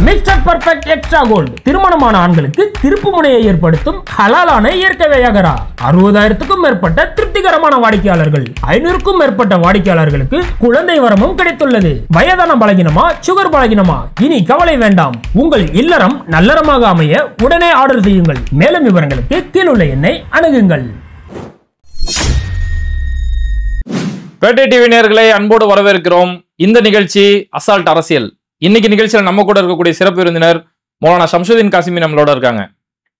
Mister perfect extra gold திருமணமான ஆண்களுக்கு திருப்பு முனையை ஏற்படுத்தும் ஹலாலான இயற்கை வியாகரா. 60,000க்கும் மேற்பட்ட திருப்திகரமான வாடிக்கையாளர்கள், 500க்கும் மேற்பட்ட வாடிக்கையாளர்களுக்கு குழந்தை வரமும் கிடைத்துள்ளது. வயதான பலகினமா, சுகர் பலகினமா, இனி கவலை வேண்டாம். உங்கள் இல்லறம் நல்லறமாக அமைய உடனே ஆர்டர் செய்யுங்கள். மேலும் விவரங்களுக்கு கீழுள்ள எண்ணை அணுகுங்கள். பேட்டை டிவி நேயர்களை அன்போடு வரவேற்கிறோம். இந்த நிகழ்ச்சி அசால்ட் அரசியல். இன்னைக்கு நிகழ்ச்சியில் நம்ம கூட இருக்கக்கூடிய சிறப்பு விருந்தினர் மௌலானா ஷம்சுதீன் காசிமி நம்மளோட இருக்காங்க.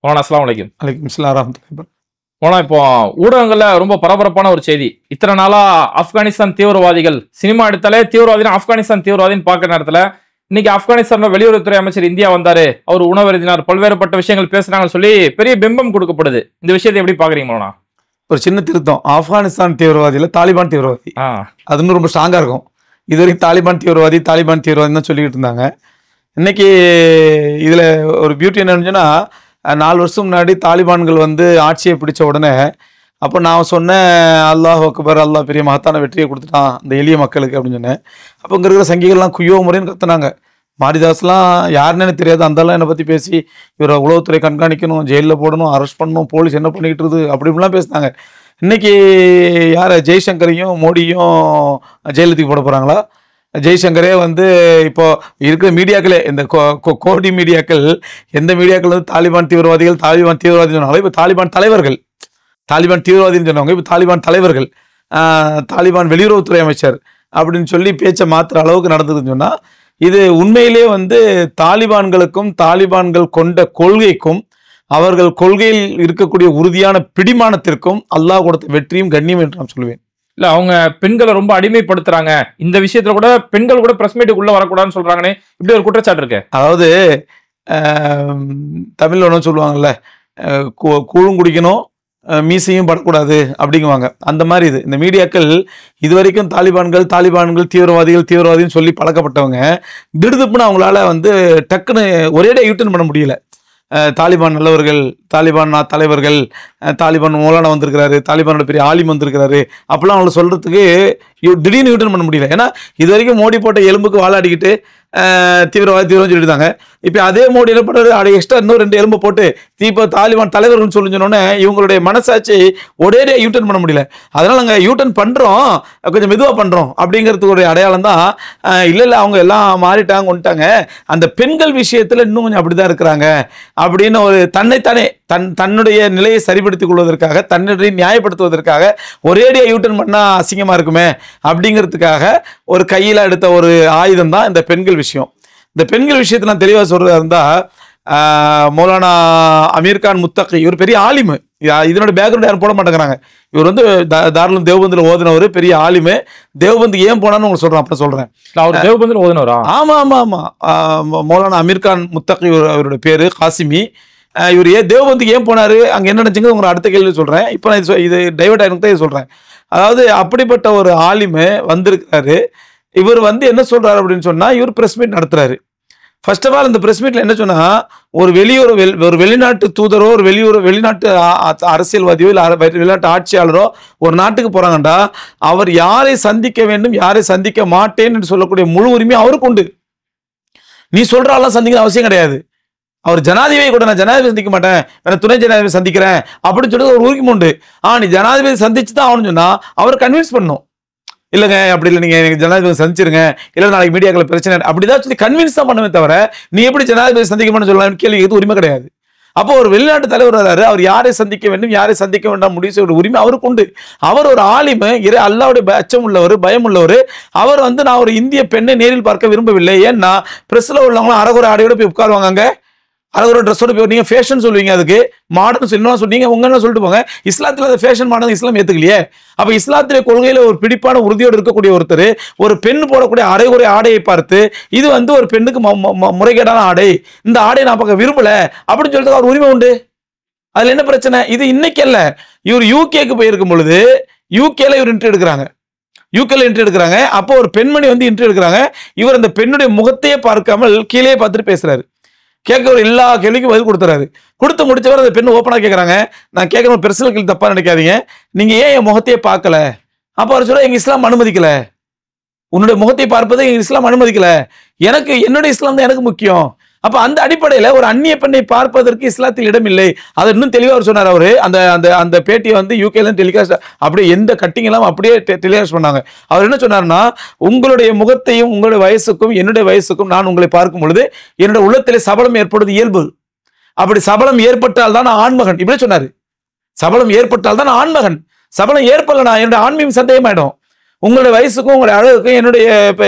மௌலானா அஸ்ஸலாமு அலைக்கும். அலைக்கும் ஸலாம் வரஹ்மத்துல்லாஹி. மௌலானா, இப்போ ஊடகங்கள்ல ரொம்ப பரபரப்பான ஒரு செய்தி. இத்தனை நாளா ஆப்கானிஸ்தான் தீவிரவாதிகள், சினிமா எடுத்தாலே தீவிரவாதினா ஆப்கானிஸ்தான் தீவிரவாதின்னு பார்க்குற நேரத்துல இன்னைக்கு ஆப்கானிஸ்தான் வெளியுறவுத்துறை அமைச்சர் இந்தியா வந்தாரு, அவர் உணவருந்தினார், பல்வேறுபட்ட விஷயங்கள் பேசுறாங்கன்னு சொல்லி பெரிய பிம்பம் கொடுக்கப்படுது. இந்த விஷயத்தை எப்படி பாக்குறீங்க மௌலானா? ஒரு சின்ன திருத்தம், ஆப்கானிஸ்தான் தீவிரவாதியில தாலிபான் தீவிரவாதி, அது இன்னும் ரொம்ப ஸ்ட்ராங்கா இருக்கும். இது வரைக்கும் தாலிபான் தீவிரவாதி தான் சொல்லிக்கிட்டு இருந்தாங்க. இன்னைக்கு இதுல ஒரு பியூட்டி என்னன்னா, 4 வருஷம் முன்னாடி தாலிபான்கள் ஆட்சியை பிடிச்ச உடனே அப்போ நான் சொன்னேன், அல்லாஹ் அக்பர், அல்லாஹ் பெரிய மகத்தான வெற்றியை கொடுத்துட்டான் இந்த எளிய மக்களுக்கு அப்படின்னு சொன்னேன். அப்போ இங்கே இருக்கிற சங்கிகள்லாம் குய்யோ முறைன்னு கத்துனாங்க. மாரிதாஸ்லாம் யாருன்னு தெரியாது, அந்தெல்லாம் என்னை பற்றி பேசி இவரை உளவுத்துறை கண்காணிக்கணும், ஜெயிலில் போடணும், அரெஸ்ட் பண்ணணும், போலீஸ் என்ன பண்ணிக்கிட்டு இருக்குது அப்படின்லாம் பேசினாங்க. இன்னைக்கு யார், ஜெய்சங்கரையும் மோடியும் ஜெயிலுக்கு போட போகிறாங்களா? ஜெய்சங்கரே இப்போ இருக்கிற மீடியாக்களே, இந்த கோடி மீடியாக்கள், எந்த மீடியாக்கள் தாலிபான் தீவிரவாதிகள் சொன்னாலும் இப்போ தாலிபான் தலைவர்கள், தாலிபான் தீவிரவாதின்னு சொன்னவங்க இப்போ தாலிபான் தலைவர்கள், தாலிபான் வெளியுறவுத்துறை அமைச்சர் அப்படின்னு சொல்லி பேச்சை மாற்றுற அளவுக்கு நடந்ததுன்னு சொன்னால், இது உண்மையிலே தாலிபான்களுக்கும் தாலிபான்கள் கொண்ட கொள்கைக்கும் அவர்கள் கொள்கையில் இருக்கக்கூடிய உறுதியான பிடிமானத்திற்கும் அல்லாஹ் கொடுத்த வெற்றியும் கண்ணியம் என்று நான் சொல்லுவேன். இல்ல, அவங்க பெண்களை ரொம்ப அடிமைப்படுத்துறாங்க, இந்த விஷயத்துல கூட பெண்கள் கூட பிரஸ் மீட்டுக்குள்ள வரக்கூடாதுன்னு சொல்றாங்கன்னு இப்படி ஒரு குற்றச்சாட்டு இருக்கு. அதாவது தமிழ்ல ஒன்றும் சொல்லுவாங்கல்ல, கூழும் குடிக்கணும் மீசையும் படக்கூடாது அப்படிங்குவாங்க. அந்த மாதிரி இந்த மீடியாக்கள் இது வரைக்கும் தாலிபான்கள் தீவிரவாதின்னு சொல்லி பழக்கப்பட்டவங்க திடுதுப்புன்னு அவங்களால டக்குன்னு ஒரேடே யூட்டர்ன் பண்ண முடியல. தாலிபான் நல்லவர்கள், தாலிபான் தலைவர்கள், தாலிபான் மௌலானா வந்திருக்கிறாரு, தாலிபானோட பெரிய ஆலிம் வந்திருக்கிறாரு அப்படிலாம் அவங்களை சொல்றதுக்கு திடீர்னு யூட்டர்ன் பண்ண முடியல. ஏன்னா இது வரைக்கும் மோடி போட்ட எலும்புக்கு வாழாடிக்கிட்டு தீவிரவாதி சொல்லிட்டாங்க. இப்போ அதே மோடி என்ன பண்ணுறது, எக்ஸ்ட்ரா இன்னும் 2 எலும்பு போட்டு இப்போ தாலிபான் தலைவர்கள் சொன்னோன்னே இவங்களுடைய மனசாட்சி ஒரே யூட்டர்ன் பண்ண முடியல. அதனால நாங்கள் யூட்டர்ன் பண்ணுறோம், கொஞ்சம் மெதுவாக பண்ணுறோம் அப்படிங்கிறதுக்கு ஒரு அடையாளம் தான். இல்லை அவங்க எல்லாம் மாறிட்டாங்க வந்துட்டாங்க, அந்த பெண்கள் விஷயத்தில் இன்னும் கொஞ்சம் அப்படிதான் இருக்கிறாங்க அப்படின்னு ஒரு தன்னைத்தானே தன்னுடைய நிலையை சரிப்படுத்திக் கொள்வதற்காக, தன்னுடைய நியாயப்படுத்துவதற்காக ஒரேடியாக யூட்டர்ன் பண்ணால் அசிங்கமாக இருக்குமே அப்படிங்கிறதுக்காக ஒரு கையில் எடுத்த ஒரு ஆயுதம் தான் இந்த பெண்கள் விஷயம். இந்த பெண்கள் விஷயத்தை நான் தெளிவாக சொல்றதா இருந்தா, மௌலானா அமீர்கான் முத்தகி இவர் பெரிய ஆலிமு, இதனோட பேக்ரவுண்ட் யாரும் போட மாட்டேங்கிறாங்க. இவர் தாராளம் தேவபந்தில் ஓதுனவர், பெரிய ஆலிமு. தேவபந்து ஏன் போனான்னு உங்களுக்கு சொல்றேன், அப்புறம் சொல்றேன். அவர் தேவபந்தில் ஓதுனவரா? ஆமா ஆமா ஆமா. மௌலானா அமீர்கான் முத்தகி அவருடைய பேரு காசிமி. இவர் தேவபந்துக்கு ஏன் போனாரு, அங்க என்ன நினைச்சுங்க உங்க அடுத்த கேள்வி சொல்றேன். இப்போ நான் இது டைவர்ட் ஆயிருக்கு தான் சொல்றேன். அதாவது அப்படிப்பட்ட ஒரு ஆலிமு வந்திருக்கிறாரு. இவர் என்ன சொல்றாரு அப்படின்னு சொன்னா, இவர் பிரஸ் மீட் நடத்துறாரு. ஃபர்ஸ்ட் ஆஃப் ஆல் இந்த பிரஸ் மீட்ல என்ன சொன்னா, ஒரு வெளிநாட்டு தூதரோ, ஒரு வெளிநாட்டு அரசியல்வாதியோ இல்ல வெளிநாட்டு ஆட்சியாளரோ ஒரு நாட்டுக்கு போறாங்கண்டா, அவர் யாரை சந்திக்க வேண்டும், யாரை சந்திக்க மாட்டேன் என்று சொல்லக்கூடிய முழு உரிமை அவருக்கு உண்டு. நீ சொல்றாலாம் சந்திக்க அவசியம் கிடையாது. அவர் ஜனாதிபதி கூட நான் ஜனாதிபதி சந்திக்க மாட்டேன், நான் துணை ஜனாதிபதி சந்திக்கிறேன் அப்படின்னு சொல்லி ஒரு உரிமை உண்டு. நீ ஜனாதிபதி சந்திச்சு தான் ஆகணும்னு சொன்னா அவர் கன்வின்ஸ் பண்ணும். இல்லைங்க அப்படி இல்லை, நீங்க எனக்கு ஜனாதிபதி சந்திச்சிருங்க, இல்லை நாளைக்கு மீடியாக்கள் பிரச்சனை அப்படிதான் சொல்லி கன்வின்ஸ் தான் பண்ணுமே தவிர, நீ எப்படி ஜனாதிபதி சந்திக்கணும்னு சொல்லலாம் கேள்வி எது உரிமை கிடையாது. அப்போ ஒரு வெளிநாட்டு தலைவர் வராரு, அவர் யாரை சந்திக்க வேண்டும், யாரை சந்திக்க வேண்டாம் முடிவு செய்ய உரிமை அவருக்கு உண்டு. அவர் ஒரு ஆலிமு, அல்லாஹ்வுடைய அச்சம் உள்ளவர், பயம் உள்ளவர். அவர் நான் ஒரு இந்திய பெண்ணை நேரில் பார்க்க விரும்பவில்லை. ஏன்னா பிரஸ்ல உள்ளவங்களும் அரகுற ஆடையோட போய் உட்காருவாங்க, அங்க அரகுற ட்ரெஸ்ஸோட போய் நீங்க ஃபேஷன் சொல்லுவீங்க, அதுக்கு மாடர்ன் சொல்லணும் சொன்னீங்க, உங்க என்ன சொல்லிட்டு போங்க. இஸ்லாத்துல அந்த ஃபேஷன் மாடர்ன் இஸ்லாம் ஏத்துக்கலையே. அப்ப இஸ்லாத்திலே கொள்கையில ஒரு பிடிப்பான உறுதியோடு இருக்கக்கூடிய ஒருத்தர் ஒரு பெண் போடக்கூடிய அரைகுறை ஆடையை பார்த்து இது ஒரு பெண்ணுக்கு முறைகேடான ஆடை, இந்த ஆடையை நான் பார்க்க விரும்பல அப்படின்னு சொல்லிட்டு அவர் உரிமை உண்டு. அதுல என்ன பிரச்சனை? இது இன்னைக்கு அல்ல, இவர் யூகேக்கு போயிருக்கும் பொழுது யூகேல இவர் இன்டர்வியூ எடுக்கிறாங்க. அப்போ ஒரு பெண்மணி இன்டர்வியூ எடுக்கிறாங்க. இவர் அந்த பெண்ணுடைய முகத்தையே பார்க்காமல் கீழே பார்த்துட்டு பேசுறாரு. கேட்க எல்லா கேள்விக்கும் பதில் கொடுத்துறாரு. கொடுத்து முடிச்சவர் அந்த பெண் ஓப்பனா கேட்கறாங்க, நான் கேட்கற பெர்சனல் கேள்வி தப்பா நினைக்காதீங்க, நீங்க ஏன் என் முகத்தையே பார்க்கல? அப்ப அவர் சொல்ற, எங்க இஸ்லாம் அனுமதிக்கல, உன்னுடைய முகத்தை பார்ப்பதை இஸ்லாம் அனுமதிக்கல, எனக்கு என்னுடைய இஸ்லாம் தான் எனக்கு முக்கியம், அப்ப அந்த அடிப்படையில ஒரு அந்நிய பெண்ணை பார்ப்பதற்கு இஸ்லாத்தில் இடம் இல்லை. அதை இன்னும் தெளிவா அவர் சொன்னார். அவரு அந்த அந்த அந்த பேட்டியை வந்து யூகேல டெலிகாஸ்ட் அப்படியே எந்த கட்டிங் எல்லாம் அப்படியே டெலிகாஸ்ட் பண்ணாங்க. அவர் என்ன சொன்னார்னா, உங்களுடைய முகத்தையும் உங்களுடைய வயசுக்கும் என்னுடைய வயசுக்கும் நான் உங்களை பார்க்கும் பொழுது என்னுடைய உள்ளத்திலே சபலம் ஏற்படுவது இயல்பு. அப்படி சபலம் ஏற்பட்டால் தான் ஆண்மகன், இப்படி சொன்னாரு. சபலம் ஏற்பட்டால் தான் ஆண்மகன், சபலம் ஏற்படலனா என்னுடைய ஆன்மீகம் சந்தேகமாயிடும். உங்களுடைய வயசுக்கும் உங்களுடைய அழகுக்கும்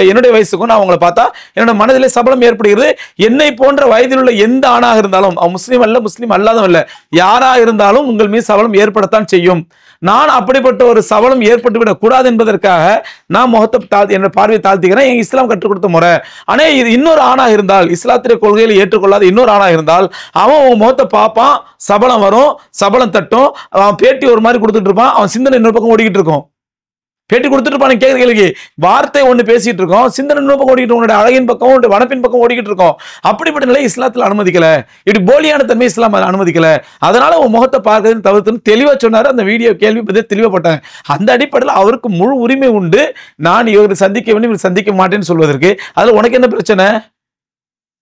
என்னுடைய வயசுக்கும் நான் உங்களை பார்த்தா என்னோட மனதிலே சபலம் ஏற்படுகிறது. என்னை போன்ற வயதில் உள்ள எந்த ஆணாக இருந்தாலும், அவன் முஸ்லீம் அல்ல முஸ்லீம் அல்லாதவன் அல்ல, யாராக இருந்தாலும் உங்கள் மீது சபலம் ஏற்படத்தான் செய்யும். நான் அப்படிப்பட்ட ஒரு சபலம் ஏற்பட்டு விடக் கூடாது என்பதற்காக நான் முகத்தை என்னோட பார்வையை தாழ்த்திக்கிறேன். என் இஸ்லாம் கற்றுக் கொடுத்த முறை. ஆனா இது இன்னொரு ஆணாக இருந்தால், இஸ்லாத்திய கொள்கையில் ஏற்றுக்கொள்ளாத இன்னொரு ஆணாக இருந்தால், அவன் உன் முகத்தை பார்ப்பான், சபலம் வரும், சபலம் தட்டும், அவன் பேட்டி ஒரு மாதிரி கொடுத்துட்டு இருப்பான், அவன் சிந்தனை இன்னொரு பக்கம் ஓடிக்கிட்டு இருக்கும். பேட்டி கொடுத்துட்டு இருப்பான், கேட்கிற கேள்விக்கு வார்த்தை ஒண்ணு பேசிட்டு இருக்கோம், சிந்தனை இன்னொரு பக்கம் ஓடிக்கிட்டு, உன்னுடைய அழகின் பக்கம் உன்னுடைய வனப்பின் பக்கம் ஓடிக்கிட்டு இருக்கோம். அப்படிப்பட்ட நிலை இஸ்லாத்தில் அனுமதிக்கல. இப்படி போலியான தன்மை இஸ்லாம் அனுமதிக்கல. அதனால உன் முகத்தை பார்க்கறது தவிர்த்துன்னு தெளிவா சொன்னாரு. அந்த வீடியோ கேள்வி பத்தி தெளிவாப்பட்டாங்க. அந்த அடிப்படையில் அவருக்கு முழு உரிமை உண்டு, நான் இவரை சந்திக்க வேண்டும் இவர் சந்திக்க மாட்டேன்னு சொல்வதற்கு. அதுல உனக்கு என்ன பிரச்சனை?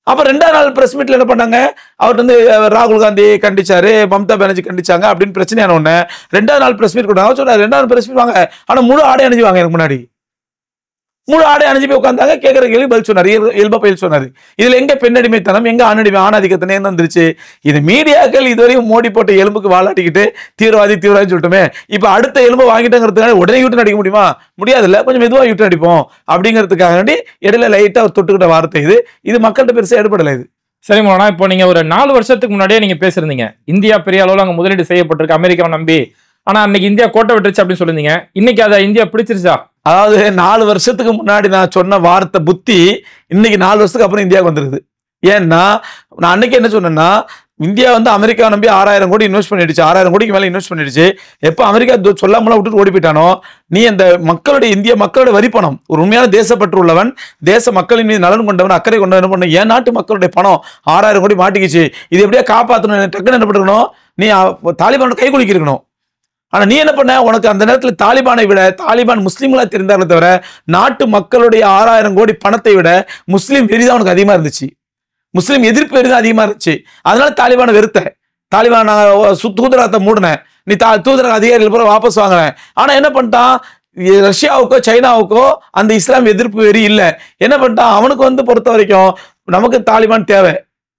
அப்ப 2வது நாள் பிரஸ் மீட்ல என்ன பண்ணாங்க, அவர் வந்து ராகுல் காந்தி கண்டிச்சாரு, மம்தா பானர்ஜி கண்டிச்சாங்க அப்படின்னு பிரச்சனையான உடனே 2வது நாள் பிரஸ் மீட் கொடுத்தாங்க. சொன்னாரு 2வது பிரஸ் மீட் வாங்க, ஆனா முழு ஆடை அணிஞ்சு வாங்க, எனக்கு முன்னாடி முழு ஆடை அணிஞ்சு போய் உட்காந்தாங்க. கேட்கிற கேள்வி பதில் சொன்னாரு, இயல்பா பதில் சொன்னாரு. இதுல எங்க பெண்ணடிமைத்தனம், எங்க ஆணாதிக்கத்தனே வந்துருச்சு? இது மீடியாக்கள் இதுவரையும் மோடி போட்ட எலும்புக்கு வாழாட்டிக்கிட்டு தீவிரவாதி சொல்லிட்டுமே, இப்ப அடுத்த எலும்பு வாங்கிட்டங்கிறதுக்காக உடனே யூட்டன் அடிக்க முடியுமா? முடியாது இல்ல, கொஞ்சம் மெதுவா யூட்டன் அடிப்போம் அப்படிங்கிறதுக்காக இடையில லைட்டா அவர் தொட்டுக்கிட்ட வார்த்தை இது மக்கள்கிட்ட பெருசா எடுபடல. இது சரி மோனா, இப்போ நீங்க ஒரு 4 வருஷத்துக்கு முன்னாடியே நீங்க பேசிருந்தீங்க, இந்தியா பெரிய அளவுல அங்க முதலீடு செய்யப்பட்டிருக்கு அமெரிக்காவை நம்பி, ஆனா அன்னைக்கு இந்தியா கோட்டை விட்டுருச்சு அப்படின்னு சொல்லிருந்தீங்க. இன்னைக்கு அதை இந்தியா பிடிச்சிருச்சா? அதாவது 4 வருஷத்துக்கு முன்னாடி நான் சொன்ன வார்த்தை புத்தி இன்னைக்கு 4 வருஷத்துக்கு அப்புறம் இந்தியாவுக்கு வந்துருக்குது. ஏன்னா நான் அன்னைக்கு என்ன சொன்னேன்னா, இந்தியா வந்து அமெரிக்கா நம்பி 6000 கோடி இன்வெஸ்ட் பண்ணிடுச்சு, 6000 கோடிக்கு மேல இன்வெஸ்ட் பண்ணிடுச்சு. எப்ப அமெரிக்கா சொல்லாமலாம் விட்டுட்டு ஓடி போயிட்டானோ, நீ அந்த இந்திய மக்களுடைய வரி பணம், ஒரு உண்மையான தேசப்பற்று உள்ளவன், தேச மக்களின் மீது நலன் கொண்டவன், அக்கறை கொண்டவன் என்ன பண்ண, என் நாட்டு மக்களுடைய பணம் 6000 கோடி மாட்டிக்கிச்சு, இது எப்படியா காப்பாற்றணும், டக்குன்னு என்ன பண்ணிருக்கணும், நீ தாலிபானோட கை குலுக்கி இருக்கணும். ஆனா நீ என்ன பண்ண, உனக்கு அந்த நேரத்தில் தாலிபானை விட, தாலிபான் முஸ்லீம்களா தெரிந்தார்களே தவிர நாட்டு மக்களுடைய 6000 கோடி பணத்தை விட முஸ்லீம் வெறிதான் உனக்கு அதிகமா இருந்துச்சு, முஸ்லீம் எதிர்ப்பு வெறிதான் அதிகமா இருந்துச்சு. அதனால தாலிபானை வெறுத்த, தாலிபான் தூதரகத்தை மூடினேன், நீ தூதரக அதிகாரிகள் பூரா வாபஸ் வாங்கினேன். ஆனா என்ன பண்ணிட்டான், ரஷ்யாவுக்கோ சைனாவுக்கோ அந்த இஸ்லாம் எதிர்ப்பு வெறி இல்லை. என்ன பண்ணிட்டான், அவனுக்கு வந்து பொறுத்த வரைக்கும் நமக்கு தாலிபான் தேவை,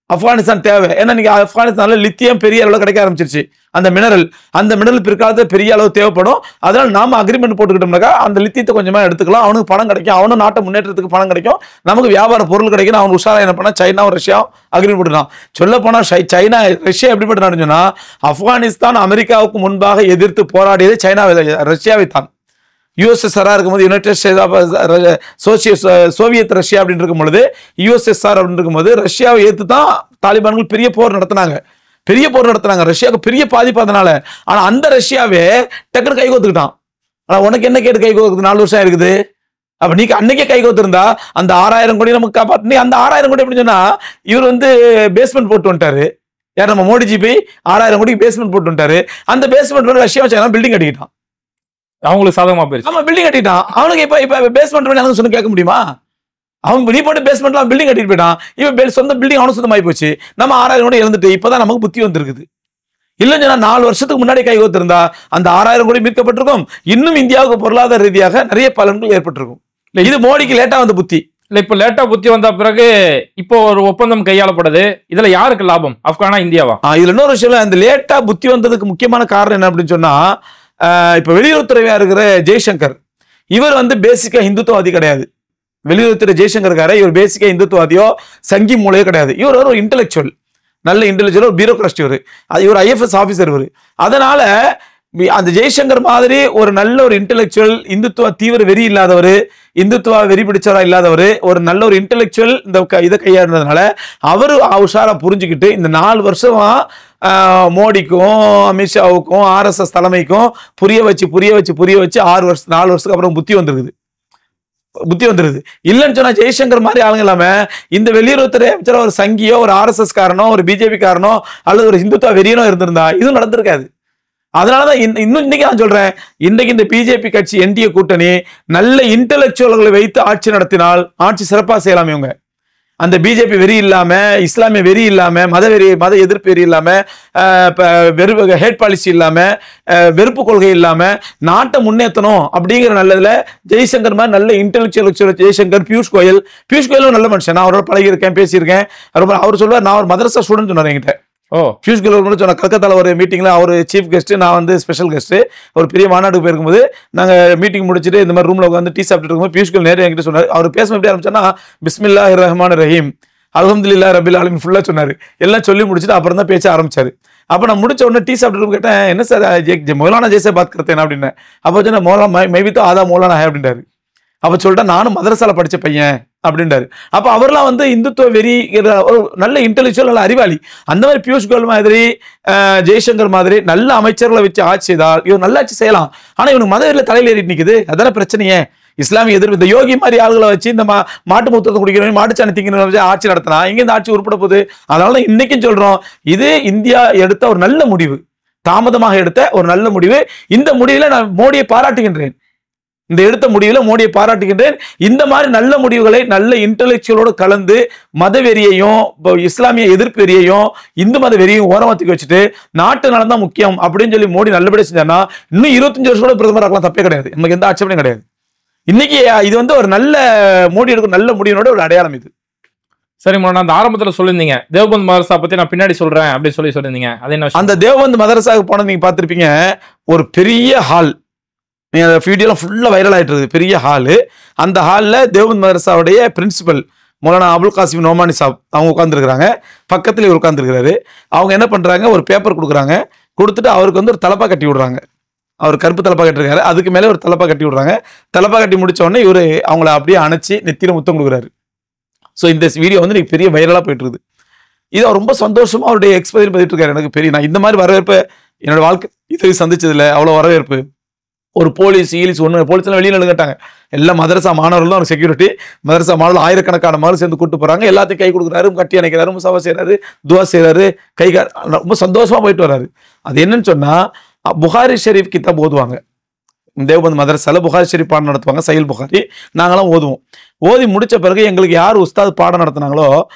ஆப்கானிஸ்தான் தேவை. ஏன்னா நீங்க ஆப்கானிஸ்தான்ல லித்தியம் பெரிய அளவில் கிடைக்க ஆரம்பிச்சிருச்சு, அந்த மினரல் பிற்காலத்தில் பெரிய அளவு தேவைப்படும். அதனால நாம அக்ரிமெண்ட் போட்டுக்கிட்டோம்னாக்கா அந்த லித்தியத்தை கொஞ்சமா எடுத்துக்கலாம், அவனுக்கு பணம் கிடைக்கும், அவனும் நாட்டை முன்னேற்றத்துக்கு பணம் கிடைக்கும், நமக்கு வியாபார பொருள் கிடைக்கும். அவன் உஷாரா என்ன பண்ணா, சைனாவும் ரஷ்யாவும் அக்ரிமெண்ட் போட்டுட்டான். சொல்ல போனா சைனா ரஷ்யா எப்படிப்பட்ட சொன்னா, ஆப்கானிஸ்தான் அமெரிக்காவுக்கு முன்பாக எதிர்த்து போராடியது ரஷ்யாவை தான். யுஎஸ்எஸ்ஆர் இருக்கும்போது யுனைடெட் ஸ்டேட்ஸ் சோவியத் ரஷ்யா அப்படின்னு இருக்கும் பொழுது, யுஎஸ்எஸ்ஆர் அப்படின்னு இருக்கும்போது ரஷ்யாவை ஏற்று தான் தாலிபான்கள் பெரிய போர் நடத்தினாங்க, ரஷ்யாவுக்கு பெரிய பாதிப்பு அதனால. ஆனா அந்த ரஷ்யாவே டக்குனு கை கோத்துக்கிட்டான். ஆனா உனக்கு என்ன கேட்டு கை கோத்துக்கு 4 வருஷம் இருக்குது. அப்ப நீ அன்னைக்கே கை கோத்திருந்தா அந்த 6000 கோடி நமக்கு காப்பாத்து. நீ அந்த 6000 கோடி எப்படி சொன்னா, இவர் வந்து பேஸ்மெண்ட் போட்டு வந்துட்டாரு, யார் நம்ம மோடிஜி போய் 6000 கோடிக்கு பேஸ்மெண்ட் போட்டு வந்துட்டாரு. அந்த பேஸ்மெண்ட் ரஷ்யா வச்சா பில்டிங் கட்டிக்கிட்டான், அவங்களுக்கு சாதகமா போயிருச்சு. ஆமா பில்டிங் கட்டிட்டான். அவனுக்கு இப்ப பேஸ்மெண்ட் பண்ணி சொன்ன கேட்க முடியுமா? அவன் நீ போட்டு பேஸ்மெண்ட்லாம் பில்டிங் கட்டிட்டு போயிட்டான். இப்ப சொந்த பில்டிங் அவனுக்கு சொந்தமாயி போச்சு. நம்ம 6000 கோடி இழந்துட்டு இப்பதான் நமக்கு புத்தி வந்திருக்குது. இல்லைன்னு சொன்னா 4 வருஷத்துக்கு முன்னாடி கை கோத்திருந்தா அந்த 6000 கோடி மீட்கப்பட்டிருக்கும். இன்னும் இந்தியாவுக்கு பொருளாதார ரீதியாக நிறைய பலன்கள் ஏற்பட்டிருக்கும். இது மோடிக்கு லேட்டா வந்த புத்தி. இல்ல இப்ப லேட்டா புத்தி வந்த பிறகு இப்போ ஒரு ஒப்பந்தம் கையாளப்படுது. இதுல யாருக்கு லாபம், ஆப்கானா இந்தியாவா? இதுல இன்னொரு விஷயம், அந்த லேட்டா புத்தி வந்ததுக்கு முக்கியமான காரணம் என்ன அப்படின்னு சொன்னா, இப்ப வெளியுறவுத்துறையா இருக்கிற ஜெய்சங்கர், இவர் வந்து பேசிக்கா இந்துத்துவவாதி கிடையாது. வெளியுறவுத்துறை ஜெய்சங்கர் இவர் பேசிக்கா இந்துத்துவவாதியோ சங்கி மூலையோ கிடையாது. இவர் ஒரு இன்டெலெக்சுவல், நல்ல இன்டெலெக்சுவல், ஒரு பியூரோகிராஸ்ட். இவர் ஐஎஃப்எஸ் ஆபீசர். அதனால அந்த ஜெய்சங்கர் மாதிரி ஒரு நல்ல ஒரு இன்டெலெக்சுவல், இந்துத்துவ தீவிர வெறி இல்லாதவர், இந்துத்துவ வெறி பிடிச்சவரா இல்லாதவர், ஒரு நல்ல ஒரு இன்டெலெக்சுவல் இந்த இதை கையாடுறதுனால அவரு உஷாரா புரிஞ்சுக்கிட்டு இந்த 4 வருஷமா மோடிக்கும் அமித்ஷாவுக்கும் ஆர்எஸ்எஸ் தலைமைக்கும் புரிய வச்சு 4 வருஷத்துக்கு அப்புறம் புத்தி வந்துருது. இல்லைன்னு சொன்னா ஜெய்சங்கர் மாதிரி ஆளுங்க இல்லாம இந்த வெளியுறவுத்துறை அமைச்சர் ஒரு சங்கியோ, ஒரு ஆர்எஸ்எஸ் காரனோ, ஒரு பிஜேபி காரனோ அல்லது ஒரு இந்துத்துவ வெறியனோ இருந்திருந்தா இதுவும் நடந்திருக்காது. அதனாலதான் இன்னைக்கு நான் சொல்றேன், இன்னைக்கு இந்த பிஜேபி கட்சி என்டிஏ கூட்டணி நல்ல இன்டெலெக்சுவல்களை வைத்து ஆட்சி நடத்தினால் ஆட்சி சிறப்பாக செய்யலாம். இவங்க அந்த பிஜேபி வெறி இல்லாம, இஸ்லாமிய வெறி இல்லாம, மத எதிர்ப்பு வெறி இல்லாம, ஹேட் பாலிசி இல்லாம, வெறுப்பு கொள்கை இல்லாம நாட்டை முன்னேற்றணும் அப்படிங்கிற நல்லதுல ஜெய்சங்கர் மாதிரி நல்ல இன்டெலெக்சுவல் ஜெய்சங்கர், பியூஷ் கோயலும் நல்ல மனுஷன். நான் அவரோட பழகியிருக்கேன், பேசியிருக்கேன். அவர் சொல்லுவார், நான் ஒரு மதரசா ஸ்டூடெண்ட் சொன்னார் என்கிட்ட. பியூஷ் கோயல் சொன்ன கல்கத்தால ஒரு மீட்டிங்ல அவர் சீஃப் கெஸ்ட், நான் வந்து ஸ்பெஷல் கெஸ்ட். ஒரு பெரிய மாநாட்டுக்கு போயிருக்கும்போது நாங்க மீட்டிங் முடிச்சுட்டு இந்த மாதிரி ரூம்ல உட்காந்து டீ சாப்பிட்டு இருக்கும்போது பியூஷ் கோயல் நேரம் என்கிட்ட சொன்னார். அவர் பேச எப்படி ஆரம்பிச்சோன்னா, பிஸ்மில்லாஹிர் ரஹ்மானிர் ரஹீம், அல்ஹம்துலில்லாஹி ரப்பில் ஆலமீன் ஃபுல்லா சொன்னாரு. எல்லாம் சொல்லி முடிச்சுட்டு அப்புறம் தான் பேச ஆரம்பிச்சாரு. அப்ப நான் முடிச்ச உடனே டீ சாப்பிட்டு கேட்டேன், என்ன சார் மௌலானா ஜெய்சே பாத் கர்த்தேன் அப்படின்னு. அப்போ சொன்ன மௌலானா மைபி தோ ஆதா மௌலானா ஹே அப்படின்றாரு. அப்ப சொல்லிட்டா நானும் மதரசால படிச்ச பையன் அப்படின்றாரு. அப்ப அவர்லாம் வந்து இந்துத்துவ வெறி, நல்ல இன்டெலெக்சுவல், நல்ல அறிவாளி. அந்த மாதிரி பியூஷ் கோயல் மாதிரி, ஜெய்சங்கர் மாதிரி நல்ல அமைச்சர்களை வச்சு ஆட்சி செய்தால் இவர் நல்ல ஆட்சி செய்யலாம். ஆனா இவனுக்கு மத வெறியில தலையில ஏறிட்டு நிக்குது. அதான பிரச்சனையே. இஸ்லாமிய எதிர்ப்பு இந்த யோகி மாதிரி ஆளுகளை வச்சு இந்த மாட்டு மூத்தத்தை குடிக்கிறவங்க, மாட்டுச்சாணி திங்கிறவங்க வச்சு ஆட்சி நடத்தினா இங்க இந்த ஆட்சி உருப்பட போகுது. அதனால இன்னைக்கும் சொல்றோம், இது இந்தியா எடுத்த ஒரு நல்ல முடிவு, தாமதமாக எடுத்த ஒரு நல்ல முடிவு. இந்த முடிவுல நான் மோடியை பாராட்டுகின்றேன். இந்த எடுத்த முடிவுல மோடியை பாராட்டுகின்றேன். இந்த மாதிரி நல்ல முடிவுகளை நல்ல இன்டெலெக்சுவலோடு கலந்து மதவெறியையும், இஸ்லாமிய எதிர்ப்பு வெறியையும், இந்து மத வெறியையும் ஓரமாத்தி வச்சுட்டு நாட்டு நலம் தான் முக்கியம் அப்படின்னு சொல்லி மோடி நல்லபடியா செஞ்சாருன்னா இன்னும் 25 வருஷம் கூட பிரதமர் ஆகலாம், தப்பே கிடையாது. நமக்கு எந்த ஆட்சேபனையும் கிடையாது. இன்னைக்கு இது வந்து ஒரு நல்ல மோடி எடுக்கும் நல்ல முடிவினோட ஒரு அடையாளம் இது. சரி மோனா, அந்த ஆரம்பத்துல சொல்லியிருந்தீங்க தேவபந்த் மதரசா பத்தி நான் பின்னாடி சொல்றேன் அப்படின்னு சொல்லியிருந்தீங்க. அது என்ன? அந்த தேவபந்த் மதரசாவுக்கு போனது நீங்க பார்த்திருப்பீங்க. ஒரு பெரிய ஹால், வீடியோலாம் ஃபுல்லா வைரல் ஆயிட்டு இருக்கு. பெரிய ஹாலு. அந்த ஹாலில் தேவபந்த் மதரசாவுடைய பிரின்சிபல் மௌலானா அபுல் காசிம் நோமானி சாப் அவங்க உட்காந்துருக்காங்க. பக்கத்துல இவர் உட்காந்துருக்கிறாரு. அவங்க என்ன பண்றாங்க, ஒரு பேப்பர் கொடுக்குறாங்க. கொடுத்துட்டு அவருக்கு வந்து ஒரு தலப்பா கட்டி விடுறாங்க. அவர் கருப்பு தலப்பா கட்டிருக்காரு. அதுக்கு மேலே ஒரு தலப்பா கட்டி விடுறாங்க. தலப்பா கட்டி முடிச்ச உடனே இவரு அவங்கள அப்படியே அணைச்சி நெத்தியில முத்தம் கொடுக்குறாரு. ஸோ இந்த வீடியோ வந்து எனக்கு பெரிய வைரலா போயிட்டு இருக்குது. இதை ரொம்ப சந்தோஷமா அவருடைய எக்ஸ்பீரியன் பண்ணிட்டு இருக்காரு. எனக்கு பெரிய, நான் இந்த மாதிரி வரவேற்பு என்னோட வாழ்க்கை இது சந்திச்சதுல அவ்வளோ வரவேற்பு. ஒரு போலீஸ் ஒன்று போலீஸ்லாம் வெளியில் நின்னுட்டாங்க. எல்லாம் மதரசா மாணவர்கள் தான், ஒரு செக்யூரிட்டி. மதரசா மாணவர்கள் ஆயிரக்கணக்கான மாணவர்கள் சேர்ந்து கூட்டு போறாங்க. எல்லாத்தையும் கை கொடுக்குறாரு, கட்டி அணைக்கிறாரு, முசாவா செய்யறாரு, துவா செய்யறாரு, ரொம்ப சந்தோஷமா போயிட்டு வர்றாரு. அது என்னன்னு சொன்னா, புகாரி ஷெரீஃப் கிதாப் ஓதுவாங்க. தேவபந்த் மதரசால புகாரி ஷெரீஃப் பாடம் நடத்துவாங்க, சஹீல் புகாரி. நாங்களாம் ஓதுவோம். ஓதி முடிச்ச பிறகு எங்களுக்கு யார் உஸ்தாத் பாடம் நடத்தினாங்களோ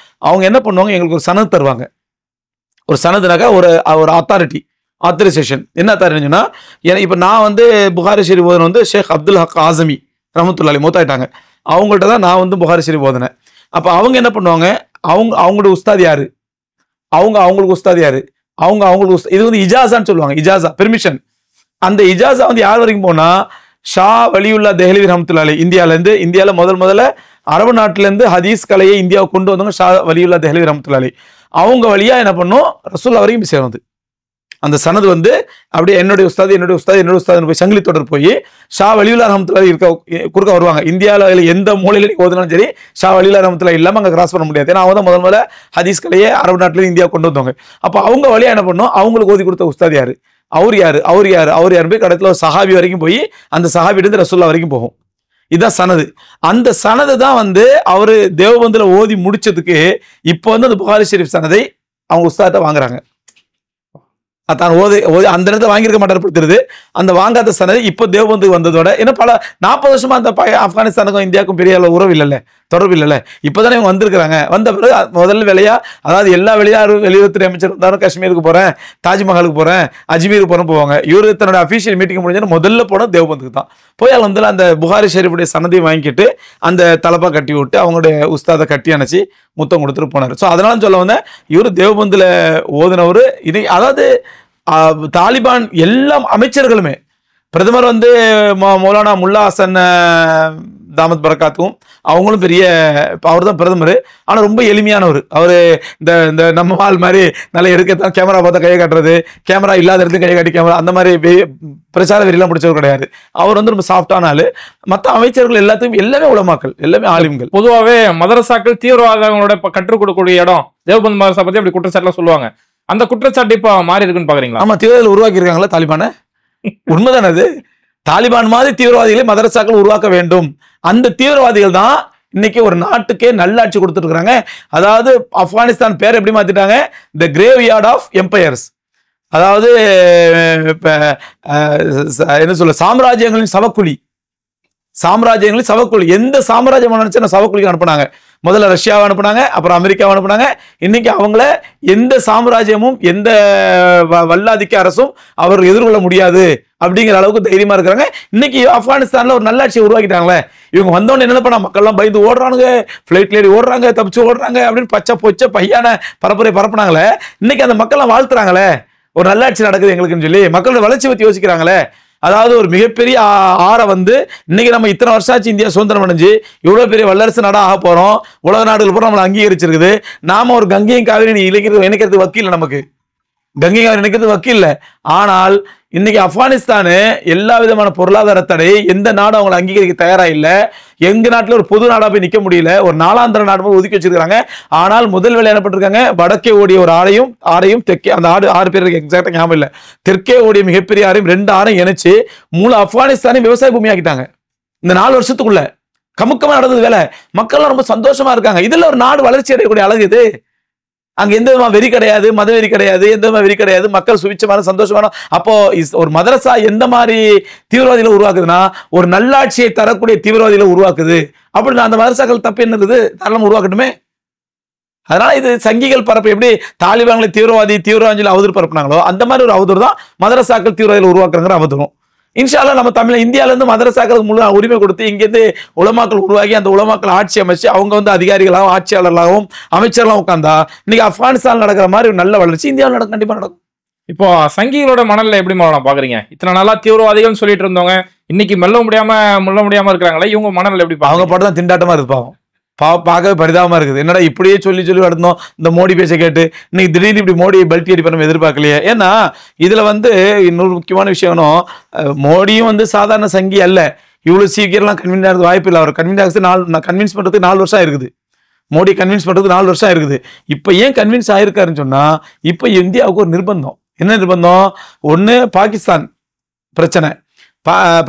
அவங்க என்ன பண்ணுவாங்க, எங்களுக்கு ஒரு சனது தருவாங்க. ஒரு சனதுனாக்கா ஒரு ஆத்தரைசேஷன். என்ன அத்தாரிட்டினா, இப்போ நான் வந்து புகாரி ஷெரீஃப் ஓதுன வந்து ஷேக் அப்துல் ஹக் ஆசமி ரஹ்மத்துல்லாஹி மூத்தாயிட்டாங்க. அவங்கள்ட்ட தான் நான் வந்து புகாரி ஷெரீஃப் ஓதுனேன். அப்போ அவங்க என்ன பண்ணுவாங்க, அவங்களோட உஸ்தாத் யாரு, அவங்களுக்கு உஸ்தாத் யாரு, அவங்களுக்கு இது வந்து இஜாசான்னு சொல்லுவாங்க. இஜாசா பெர்மிஷன். அந்த இஜாசா வந்து யார் வரைக்கும் போனா, ஷா வலியுல்லா தெஹ்லவி ரஹ்மத்துல்லாஹி இந்தியாவில் முதல்ல அரபு நாட்டிலேருந்து ஹதீஸ் கலையை இந்தியாவுக்கு கொண்டு வந்தவங்க ஷா வலியுல்லா தெஹ்லவி ரஹ்மத்துல்லாஹி. அவங்க வழியா என்ன பண்ணும், ரசூல்லா வரைக்கும் போய் சேருது. அந்த சனது வந்து அப்படியே என்னுடைய உஸ்தாத் போய் சங்கிலி தொடர் போய் ஷா வலியுல்லா ரஹ்மத்துல்லாஹி குறுக்க வருவாங்க. இந்தியாவில் எந்த மூலையில ஓதுனாலும் சரி ஷா வலியுல்லா ரஹ்மத்துல்லாஹி இல்லாமல் அங்கே கிராஸ் பண்ண முடியாது. ஏன்னா அவங்க தான் முதல்ல ஹதீஸ் கலையை அரபு நாட்டிலேருந்து இந்தியா கொண்டு வந்தவங்க. அப்போ அவங்க வழியா என்ன பண்ணும், அவங்களுக்கு ஓதி கொடுத்த உஸ்தாத் யாரு, அவர் யாரு போய் கடத்துல ஒரு சஹாபி வரைக்கும் போய் அந்த சஹாபி இருந்து ரசூல்லா வரைக்கும் போகும். இதுதான் சனது. அந்த சனது தான் வந்து அவரு தேவபந்துல ஓதி முடிச்சதுக்கு இப்போ வந்து அந்த புகாரி ஷெரீஃப் சனதை அவங்க உஸ்தாத்தை வாங்குறாங்க. தான் அந்த இடத்துல வாங்கியிருக்க மாட்டார் தெரியுது. அந்த வாங்காத சனது இப்போ தேவபந்துக்கு வந்ததோட ஏன்னா 40 வருஷமா அந்த ஆப்கானிஸ்தானுக்கும் இந்தியாவுக்கும் பெரிய உறவு இல்லைல்ல, தொடர்பு இல்லைல்ல. இப்போதானே இவங்க வந்திருக்கிறாங்க. வந்த பிறகு முதல் வேலையா, அதாவது எல்லா வெளியுறவுத்துறை அமைச்சர் இருந்தாலும் காஷ்மீருக்கு போறேன், தாஜ்மஹாலுக்கு போறேன், அஜ்மீருக்கு போவாங்க. இவரு தன்னோட அபிஷியல் மீட்டிங் முடிஞ்சு முதல்ல போனோம் தேவபந்துக்கு தான். போய் அவங்க வந்து அந்த புகாரி ஷெரீஃபுடைய சனதையும் வாங்கிட்டு அந்த தலப்பா கட்டி விட்டு அவங்களுடைய உஸ்தாதை கட்டி அணைச்சி முத்தம் கொடுத்துட்டு போனார். ஸோ அதனால சொல்ல வந்தேன், இவர் தேவபந்துல ஓதுனவர். இது அதாவது தாலிபான் எல்லா அமைச்சர்களுமே, பிரதமர் வந்து மௌலானா முல்லா ஹசன் தாமத் பரக்காத்தும் அவங்களும் பெரிய, அவர் தான் பிரதமர். ஆனால் ரொம்ப எளிமையானவர். அவர் இந்த நம்ம ஆள் மாதிரி நல்லா எடுக்கத்தான் கேமரா பார்த்தா கையை காட்டுறது, கேமரா இல்லாத இடத்துல கையை காட்டி கேமரா அந்த மாதிரி பிரச்சார வெறியெல்லாம் பிடிச்சவர் கிடையாது. அவர் வந்து ரொம்ப சாஃப்டான ஆளு. மற்ற அமைச்சர்கள் எல்லாமே உலமாக்கள், எல்லாமே ஆலிம்கள். பொதுவாகவே மதரசாக்கள் தீவிரவாதங்களோட கற்றுக் கொடுக்கக்கூடிய இடம். தேவபந்த் மதரசா பத்தி அப்படி குற்றச்சாட்டுலாம் சொல்லுவாங்க. அந்த குற்றச்சாட்டு இப்ப மாறி இருக்குன்னு பாக்குறீங்களா? ஆமா, தீவிரவாதிகள் உருவாக்கி இருக்காங்களா தாலிபான? உண்மைதானே அது. தாலிபான் மாதிரி தீவிரவாதிகளை மதரசாக்கள் உருவாக்க வேண்டும். அந்த தீவிரவாதிகள் தான் இன்னைக்கு ஒரு நாட்டுக்கே நல்லாட்சி கொடுத்துட்டு இருக்காங்க. அதாவது ஆப்கானிஸ்தான் பேர் எப்படி மாத்திட்டாங்க, தி கிரேவ் யார்ட் ஆஃப் எம்பையர்ஸ். அதாவது என்ன சொல்ல, சாம்ராஜ்யங்களின் சவக்குழி. எந்த சாம்ராஜ்யம் நினைச்சு சவக்குழிக்கு அனுப்புனாங்க. முதல்ல ரஷ்யாவை அனுப்புனாங்க, அப்புறம் அமெரிக்காவை அனுப்புனாங்க. இன்னைக்கு அவங்கள எந்த சாம்ராஜ்யமும் எந்த வல்லாதிக்க அரசும் அவர் எதிர்கொள்ள முடியாது அப்படிங்கிற அளவுக்கு தைரியமா இருக்கிறாங்க. இன்னைக்கு ஆப்கானிஸ்தான்ல ஒரு நல்லாட்சியை உருவாக்கிட்டாங்களே. இவங்க வந்தோன்னு என்ன பண்ணா, மக்கள்லாம் பயந்து ஓடுறாங்க, பிளைட்ல ஏறி ஓடுறாங்க, தப்பிச்சு ஓடுறாங்க அப்படின்னு பச்சை பொச்சை பையான பரப்புரை பரப்புனாங்களே. இன்னைக்கு அந்த மக்கள்லாம் வாழ்த்துறாங்களே, ஒரு நல்லாட்சி நடக்குது எங்களுக்குன்னு சொல்லி மக்களோட வளர்ச்சி பத்தி யோசிக்கிறாங்களே. அதாவது ஒரு மிகப்பெரிய ஆறை வந்து இன்னைக்கு நம்ம இத்தனை வருஷம் ஆச்சு இந்தியா சுதந்திரம் அடைஞ்சு இவ்வளவு பெரிய வல்லரசு நாடா ஆக போறோம். உலக நாடுகள் பூரா நம்மளை அங்கீகரிச்சிருக்குது. நாம ஒரு கங்கையும் காவிரி இணைக்கிறது வக்கீல், நமக்கு கங்கை காவிரி இணைக்கிறது வக்கீல். ஆனால் இன்னைக்கு ஆப்கானிஸ்தானு எல்லா விதமான பொருளாதார தடை, எந்த நாடும் அவங்களை அங்கீகரிக்க தயாரா இல்லை. எங்க நாட்டில் ஒரு பொது நாடா போய் நிக்க முடியல, ஒரு நாளாந்திர நாடு ஒதுக்கி வச்சிருக்காங்க. ஆனால் முதல் வேலை என்ன பண்ணிருக்காங்க, வடக்கே ஓடிய ஒரு ஆறையும் தெற்கே, அந்த ஆறு பேருக்கு எக்ஸாக்டா ஞாபகம் இல்லை, தெற்கே ஓடிய மிகப்பெரிய ஆறையும் 2 ஆறையும் இணைச்சு மூல ஆப்கானிஸ்தானை விவசாய பூமி ஆக்கிட்டாங்க. இந்த 4 வருஷத்துக்குள்ள கமுக்கமா நடந்தது வேலை. மக்கள்லாம் ரொம்ப சந்தோஷமா இருக்காங்க. இதுல ஒரு நாடு வளர்ச்சி அடையக்கூடிய அழகு இது. அங்க எந்த விதமான வெறி கிடையாது, மத வெறி கிடையாது, எந்த விதமான வெறி கிடையாது. மக்கள் சுவிச்சமான சந்தோஷமான. அப்போ ஒரு மதரசா எந்த மாதிரி தீவிரவாதிகளை உருவாக்குதுன்னா, ஒரு நல்லாட்சியை தரக்கூடிய தீவிரவாதிகளை உருவாக்குது. அப்படி அந்த மதரசாக்கள் தப்பு என்னது, தாராளமா உருவாக்கட்டுமே. அதனால இது சங்கிகள் பரப்பு எப்படி தாலிபான்களை தீவிரவாதிகள் அவதூறு பரப்புனாங்களோ அந்த மாதிரி ஒரு அவதூறு தான் மதரசாக்கள் தீவிரவாதிகளை உருவாக்குறாங்கிற அவதூறும். இன்ஷால்லா நம்ம இந்தியால இருந்து மதரசாக்களுக்கு முழு உரிமை கொடுத்து இங்கிருந்து உலமாக்கள் உருவாகி அந்த உலமாக்கள் ஆட்சி அமைச்சு அவங்க வந்து அதிகாரிகளாகவும் ஆட்சியாளர்களாகவும் அமைச்சர்களாகவும் உட்கார்ந்தா இன்னைக்கு ஆப்கானிஸ்தான் நடக்கிற மாதிரி நல்ல வளர்ச்சி இந்தியாவில் நடக்கும், கண்டிப்பா நடக்கும். இப்போ சங்கிகளோட மனநிலை எப்படி மாறலாம் பாக்குறீங்க? இத்தனை நாளா தீவிரவாதிகள் சொல்லிட்டு இருந்தவங்க இன்னைக்கு முள்ள முடியாம இருக்கிறாங்களே, இவங்க மனநிலை எப்படி? அவங்க பாட்டு தான் திண்டாட்டமா இருப்பாங்க, பார்க்கவே பரிதாபமா இருக்குது. என்னடா இப்படியே சொல்லி வளர்ந்தோம், இந்த மோடி பேச்சை கேட்டு இன்னைக்கு திடீர்னு இப்படி மோடி பல்ட்டி அடிப்ப நம்ம எதிர்பார்க்கலையே. ஏன்னா இதுல வந்து இன்னொரு முக்கியமான விஷயம், மோடியும் வந்து சாதாரண சங்கி அல்ல. இவ்வளவு சீக்கிரம் கன்வின்ஸ் ஆகிறது வாய்ப்பு இல்லை. அவர் கன்வின்ஸ் பண்றதுக்கு 4 வருஷம் இருக்குது. மோடி கன்வின்ஸ் பண்றதுக்கு 4 வருஷம் இருக்குது. இப்ப ஏன் கன்வின்ஸ் ஆயிருக்காருன்னு சொன்னா, இப்ப இந்தியாவுக்கு ஒரு நிர்பந்தம். என்ன நிர்பந்தம்? ஒண்ணு பாகிஸ்தான் பிரச்சனை,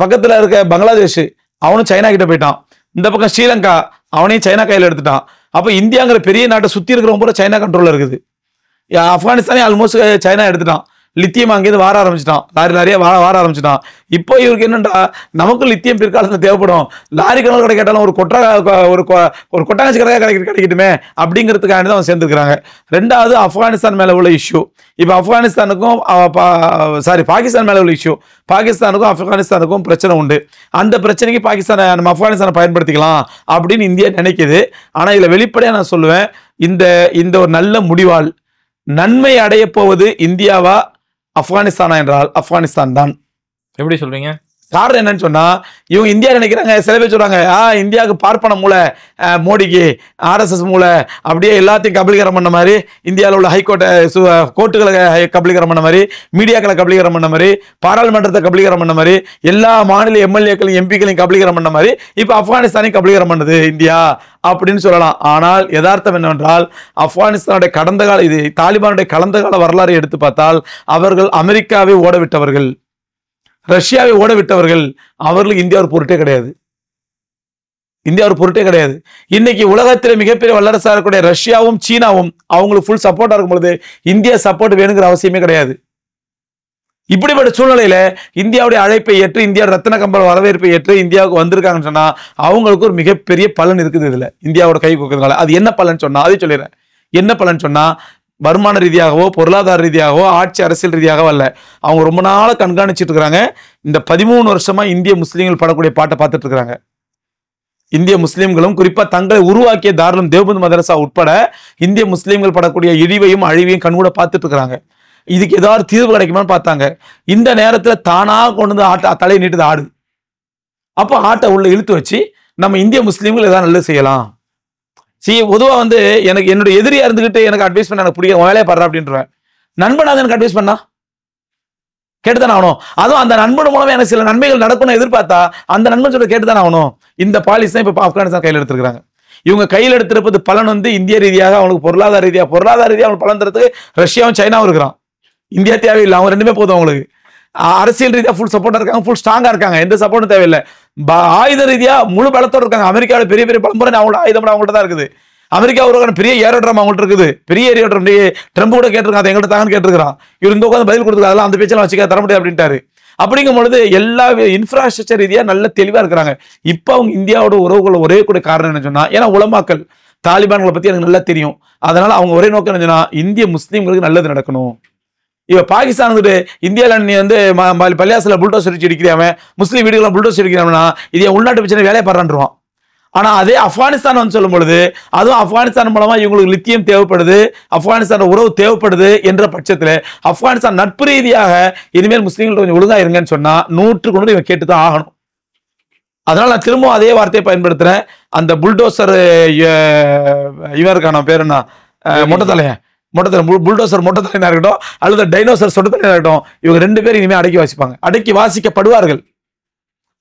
பக்கத்துல இருக்க பங்களாதேஷ் அவனும் சைனா கிட்ட போயிட்டான், இந்த பக்கம் ஸ்ரீலங்கா அவனையும் சைனா கையில் எடுத்துட்டான். அப்ப இந்தியாங்கிற பெரிய நாட்டை சுத்தி இருக்கிறவங்க பூரா சைனா கண்ட்ரோல்ல இருக்குது. ஆப்கானிஸ்தானே ஆல்மோஸ்ட் சைனா எடுத்துட்டான். லித்தியம் அங்கேருந்து வார ஆரம்பிச்சிட்டான், லாரி வார ஆரம்பிச்சிட்டான். இப்போ இவருக்கு என்னண்டா, நமக்கும் லித்தியம் பிற்காலத்தில் தேவைப்படும், லாரி கணக்கு கடை கேட்டாலும் ஒரு கொட்டாங்கச்சி கடையாக கிடைக்கட்டுமே அப்படிங்கிறதுக்காக தான் சேர்ந்துருக்கிறாங்க. 2வது ஆப்கானிஸ்தான் மேல உள்ள இஷ்யூ. இப்போ ஆப்கானிஸ்தானுக்கும் பாகிஸ்தான் மேல உள்ள இஷ்யூ. பாகிஸ்தானுக்கும் ஆப்கானிஸ்தானுக்கும் பிரச்சனை உண்டு. அந்த பிரச்சனைக்கு நம்ம ஆப்கானிஸ்தானை பயன்படுத்திக்கலாம் அப்படின்னு இந்தியா நினைக்குது. ஆனா இதுல வெளிப்படையா நான் சொல்லுவேன், இந்த ஒரு நல்ல முடிவால் நன்மை அடைய போவது இந்தியாவா ஆப்கானிஸ்தானா என்றால் ஆப்கானிஸ்தான் தான். எப்படி சொல்றீங்க? காரணம் என்னன்னு சொன்னா, இவங்க இந்தியா நினைக்கிறாங்க, சில பேர் சொல்றாங்க இந்தியாவுக்கு பார்ப்பன மூளை, மோடிக்கு RSS மூளை, அப்படியே எல்லாத்தையும் கபலீகரம் பண்ண மாதிரி, இந்தியாவில் உள்ள கோர்ட்டுகளை கபலீகரம் பண்ண மாதிரி, மீடியாக்களை கபலீகரம் பண்ண மாதிரி, பாராளுமன்றத்தை கபலீகரம் பண்ண மாதிரி, எல்லா மாநில MLA-களையும் MP-களையும் கபலீகரம் பண்ண மாதிரி இப்ப ஆப்கானிஸ்தானையும் கபலீகரம் பண்ணுது இந்தியா அப்படின்னு சொல்லலாம். ஆனால் யதார்த்தம் என்னவென்றால், ஆப்கானிஸ்தானுடைய கடந்த கால தாலிபானுடைய கடந்த கால வரலாறை எடுத்து பார்த்தால் அவர்கள் அமெரிக்காவை ஓடவிட்டவர்கள், ரஷ்யாவை ஓட விட்டவர்கள். அவர்களுக்கு இந்தியா ஒரு பொருட்டே கிடையாது. இன்னைக்கு உலகத்தில் மிகப்பெரிய வல்லரசா இருக்கக்கூடிய ரஷ்யாவும் சீனாவும் அவங்களுக்கு ஃபுல் சப்போர்ட்டா இருக்கும் பொழுது இந்தியா சப்போர்ட் வேணுங்கிற அவசியமே கிடையாது. இப்படிப்பட்ட சூழ்நிலையில இந்தியாவுடைய அழைப்பை ஏற்று, இந்தியாவோட ரத்தின கம்பள வரவேற்பை ஏற்று இந்தியாவுக்கு வந்திருக்காங்கன்னு சொன்னா அவங்களுக்கு ஒரு மிகப்பெரிய பலன் இருக்குது. இதுல இந்தியாவோட கை கொடுக்கறதுனால அது என்ன பலன் சொன்னா, அதை சொல்லிடுறேன். என்ன பலன் சொன்னா, வருமான ரீதியாகவோ பொருளாதார ரீதியாகவோ ஆட்சி அரசியல் ரீதியாகவோ அல்ல, அவங்க ரொம்ப நாளா கண்காணிச்சுட்டு இருக்கிறாங்க. இந்த 13 வருஷமா இந்திய முஸ்லீம்கள் படக்கூடிய பாட்டை பார்த்துட்டு இருக்கிறாங்க. இந்திய முஸ்லீம்களும் குறிப்பா தங்களை உருவாக்கிய தாராளம் தேவபந்த் மதரசா உட்பட இந்திய முஸ்லீம்கள் படக்கூடிய இழிவையும் அழிவையும் கண்கூட பார்த்துட்டு இருக்கிறாங்க. இதுக்கு ஏதாவது தீர்வு கிடைக்குமான்னு பார்த்தாங்க. இந்த நேரத்துல தானா கொண்டு வந்து தலையை நீட்டுது ஆடு. அப்போ ஆட்டை உள்ள இழுத்து வச்சு நம்ம இந்திய முஸ்லீம்கள் ஏதாவது நல்லது செய்யலாம். பொதுவா வந்து எனக்கு என்னுடைய எதிரியா இருந்துகிட்டு எனக்கு அட்வைஸ் பண்ண எனக்கு பிடிக்கும், வேலையை பாடுறா அப்படின்றேன். நண்பனாக எனக்கு அட்வைஸ் பண்ணா கேட்டுதானே ஆகணும். அதுவும் அந்த நண்பன் மூலமா எனக்கு சில நன்மைகள் நடக்கணும்னு எதிர்பார்த்தா அந்த நண்பன் சொல்ல கேட்டுதானே ஆகணும். இந்த பாலிசி தான் இப்ப ஆப்கானிஸ்தான் கையில் எடுத்துருக்காங்க. இவங்க கையில் எடுத்திருப்பது பலன் வந்து இந்திய ரீதியாக அவங்களுக்கு பொருளாதார ரீதியாக அவங்களுக்கு பலன் தரத்துக்கு ரஷ்யாவும் சைனாவும் இருக்கிறான். இந்தியா தேவையில்லை, அவங்க ரெண்டுமே போதும். அவங்களுக்கு அரசியல் ரீதியா ஃபுல் சப்போர்ட்டா இருக்காங்க, ஃபுல் ஸ்ட்ராங்கா இருக்காங்க, எந்த சப்போர்ட்டும் தேவையில்லை. ஆயுத ரீதியா முழு பலத்தோடு இருக்காங்க. அமெரிக்காவோட பெரிய பலம்புரை அவங்களோட ஆயுதம் அவங்கள்ட்ட தான் இருக்குது. அமெரிக்கா உருவான பெரிய ஏரோட்ரம் அவங்கள்ட்ட இருக்குது, பெரிய ஏரோட்ரம். ட்ரம்ப் கூட கேட்டிருக்காங்க, எங்கள்கிட்ட தாங்கன்னு கேட்டிருக்கான். இவர் இந்த உட்காந்து பதில் கொடுத்துருக்காங்க, அதெல்லாம் அந்த பேச்செல்லாம் வச்சுக்க தர முடியாது அப்படின்ட்டாரு. அப்படிங்கும் பொழுது எல்லா இன்ஃப்ராஸ்ட்ரக்சர் ரீதியா நல்ல தெளிவா இருக்கிறாங்க. இப்ப அவங்க இந்தியாவோட உறவுகள் ஒரே கூட காரணம் என்ன சொன்னா, ஏன்னா உலமாக்கள் தாலிபான்களை பத்தி எனக்கு நல்லா தெரியும். அதனால அவங்க ஒரே நோக்கம் என்னன்னா இந்திய முஸ்லீம்களுக்கு நல்லது நடக்கணும். இவ பாகிஸ்தான் வந்துட்டு இந்தியாவில நீ வந்து பள்ளியாசில புல்டோசர் வச்சு அடிக்கிறாம, முஸ்லீம் வீடுகளை புல்டோசர் அடிக்கிறாங்கன்னா இது என் உள்நாட்டு பிரச்சனை வேலையை பாடுறான்றான். ஆனா அதே ஆப்கானிஸ்தான் வந்து சொல்லும் பொழுது அதுவும் ஆப்கானிஸ்தான் மூலமா இவங்களுக்கு லித்தியம் தேவைப்படுது, ஆப்கானிஸ்தான் உறவு தேவைப்படுது என்ற பட்சத்துல ஆப்கானிஸ்தான் நட்பு ரீதியாக இனிமேல் முஸ்லீம்கள் கொஞ்சம் ஒழுங்கா இருங்கன்னு சொன்னா 100% இவன் கேட்டுதான் ஆகணும். அதனால நான் திரும்பவும் அதே வார்த்தையை பயன்படுத்துறேன். அந்த புல்டோசர் இவருக்கான பேர் என்ன, மொட்டத்தலையன் புல்டோசர் மொட்டத்தலையா இருக்கட்டும் அல்லது டைனோசர் சொட்டத்தலையா இருக்கட்டும், இவங்க 2 பேரும் இனிமேல் அடக்கி வாசிப்பாங்க, அடக்கி வாசிக்கப்படுவார்கள்.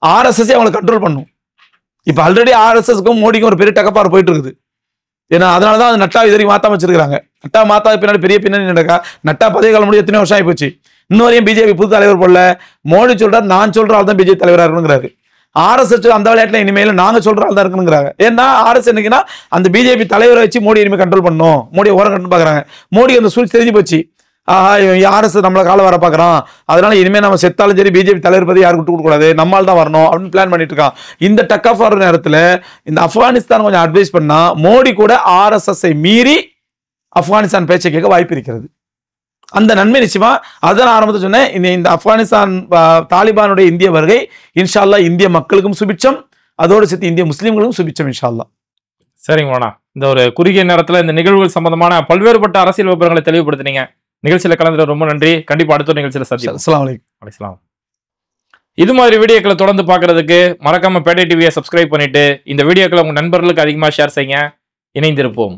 RSS அவங்களை கண்ட்ரோல் பண்ணும். இப்ப ஆல்ரெடி RSSக்கும் மோடிக்கும் ஒரு பெரிய டக்கப்பார் போயிட்டு இருக்குது. ஏன்னா அதனாலதான் அது நட்டா இதரி மாத்தாம வச்சிருக்காங்க. நட்டா மாத்தா பின்னாடி பெரிய பின்னணி நடக்கா. நட்டா பதவி காலம் முடிய எத்தனை வருஷம் ஆகி போச்சு. இன்னும் பிஜேபி புது தலைவர் போடல. மோடி சொல்றாரு நான் சொல்ற ஆள் தான் பிஜேபி தலைவராக இருக்கணுங்கிறாரு. RSS அந்த விளையாட்டுல இனிமேல நாங்க சொல்ற ஆள் தான் இருக்கணுங்கிறாங்க. ஏன்னா RSS என்னைக்குன்னா அந்த பிஜேபி தலைவரை வச்சு மோடி இனிமேல் கண்ட்ரோல் பண்ணணும், மோடியை ஓரம் கண்டு பாக்குறாங்க. மோடி அந்த சூழ்ச்சி தெரிஞ்சு போச்சு. RSS நம்மளை கால வர பாக்குறான், அதனால இனிமே நம்ம செத்தாலும் சரி பிஜேபி தலைவர் பத்தி யாரும் விட்டு கொடுக்க கூடாது, நம்மால் தான் வரணும் அப்படின்னு பிளான் பண்ணிட்டு இருக்கான். இந்த டக் ஆஃப் ஆகிற நேரத்துல இந்த ஆப்கானிஸ்தான் கொஞ்சம் அட்வைஸ் பண்ணா மோடி கூட RSS மீறி ஆப்கானிஸ்தான் பேச்சை கேட்க வாய்ப்பு இருக்கிறது. அந்த நன்மை நிச்சயமா அதான் ஆரம்பத்தில் சொன்னேன். இந்த ஆப்கானிஸ்தான் தாலிபானுடைய இந்திய வருகை இன்ஷா அல்லாஹ் இந்திய மக்களுக்கும் சுபிட்சம், அதோடு சேர்த்து இந்திய முஸ்லீம்களுக்கும் சுபிட்சம் இன்ஷா அல்லாஹ். சரிங்க மோனா, இந்த ஒரு குறுகிய நேரத்துல இந்த நிகழ்வுகள் சம்பந்தமான பல்வேறுபட்ட அரசியல் விவரங்களை தெளிவுபடுத்தினீங்க. நிகழ்ச்சியில கலந்துட்டு ரொம்ப நன்றி. கண்டிப்பா அடுத்த நிகழ்ச்சியில சந்திப்போம். அஸ்ஸலாமு அலைக்கும். இது மாதிரி வீடியோக்களை தொடர்ந்து பார்க்கறதுக்கு மறக்காம பேட்டை டிவியை சப்ஸ்கிரைப் பண்ணிட்டு இந்த வீடியோக்களை உங்க நண்பர்களுக்கு அதிகமா ஷேர் செய்யுங்க. இணைந்திருப்போம்.